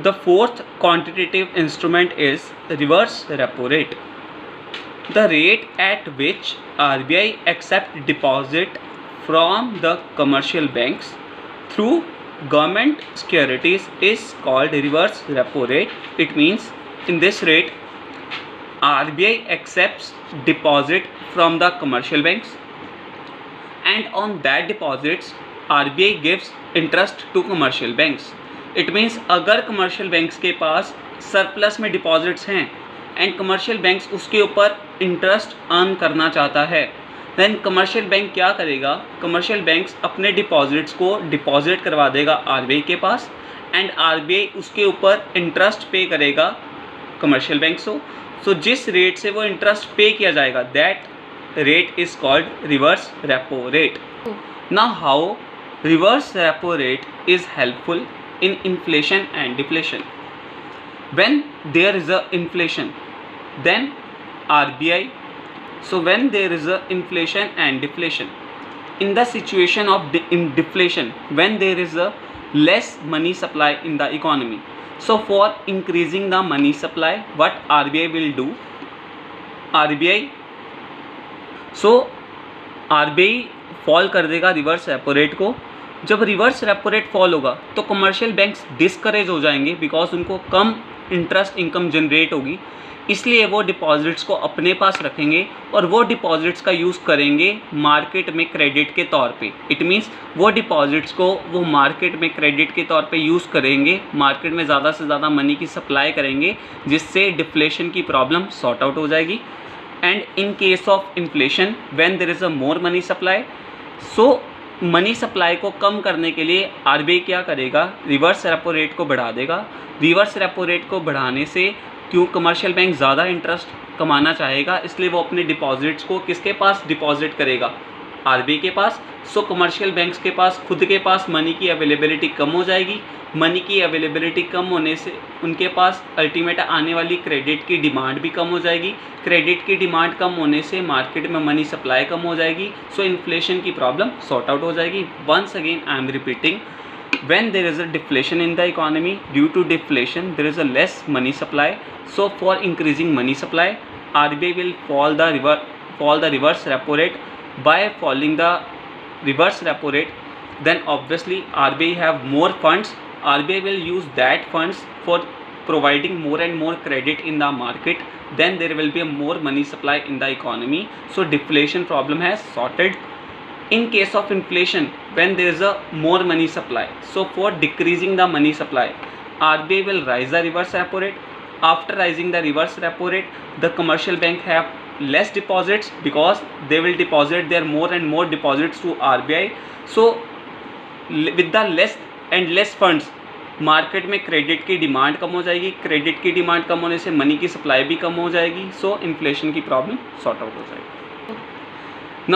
The fourth quantitative instrument is reverse repo rate. The rate at which RBI accepts deposit from the commercial banks through government securities is called reverse repo rate. It means in this rate RBI accepts deposit from the commercial banks, and on that deposits RBI gives interest to commercial banks. It means अगर commercial banks के पास surplus में deposits हैं and commercial banks उसके ऊपर interest earn करना चाहता है, then commercial bank क्या करेगा, कमर्शियल बैंक्स अपने डिपॉजिट्स को डिपॉजिट करवा देगा आरबीआई के पास एंड आरबीआई उसके ऊपर इंटरेस्ट पे करेगा कमर्शियल बैंक्स को. सो जिस रेट से वो इंटरेस्ट पे किया जाएगा that rate is called reverse repo rate. Now how reverse repo rate is helpful in inflation and deflation? When there is a inflation, then RBI, so when there is a inflation and deflation, in the situation of in deflation, when there is a less money supply in the economy, so for increasing the money supply what RBI will do, RBI fall कर देगा reverse repo rate को. जब reverse repo rate fall होगा तो commercial banks discourage हो जाएंगे because उनको कम interest income generate होगी, इसलिए वो डिपॉजिट्स को अपने पास रखेंगे और वो डिपॉजिट्स का यूज़ करेंगे मार्केट में क्रेडिट के तौर पे. इट मीन्स वो डिपॉजिट्स को वो मार्केट में क्रेडिट के तौर पे यूज़ करेंगे, मार्केट में ज़्यादा से ज़्यादा मनी की सप्लाई करेंगे जिससे डिफ्लेशन की प्रॉब्लम सॉर्ट आउट हो जाएगी. And in case of inflation, when there is a more money supply, so money supply को कम करने के लिए आरबीआई क्या करेगा, रिवर्स रेपो रेट को बढ़ा देगा. रिवर्स रेपो रेट को बढ़ाने से क्यों कमर्शियल बैंक ज़्यादा इंटरेस्ट कमाना चाहेगा, इसलिए वो अपने डिपॉजिट्स को किसके पास डिपॉजिट करेगा, आरबीआई के पास. सो कमर्शियल बैंक्स के पास खुद के पास मनी की अवेलेबिलिटी कम हो जाएगी. मनी की अवेलेबिलिटी कम होने से उनके पास अल्टीमेट आने वाली क्रेडिट की डिमांड भी कम हो जाएगी. क्रेडिट की डिमांड कम होने से मार्केट में मनी सप्लाई कम हो जाएगी. सो इन्फ्लेशन की प्रॉब्लम सॉर्ट आउट हो जाएगी. Once again I am repeating, when there is a deflation in the economy, due to deflation there is a less money supply. So for increasing money supply, RBI will fall the reverse repo rate. By falling the reverse repo rate, then obviously RBI have more funds. RBI will use that funds for providing more and more credit in the market. Then there will be a more money supply in the economy. So deflation problem has sorted. In case of inflation, when there is a more money supply, so for decreasing the money supply, RBI will rise the reverse repo rate. After rising the reverse repo rate, the commercial bank have less deposits because they will deposit their more and more deposits to RBI. So with the less and less funds, market में credit की demand कम हो जाएगी. Credit की demand कम होने से money की supply भी कम हो जाएगी. सो इन्फ्लेशन की प्रॉब्लम सॉर्ट आउट हो जाएगी.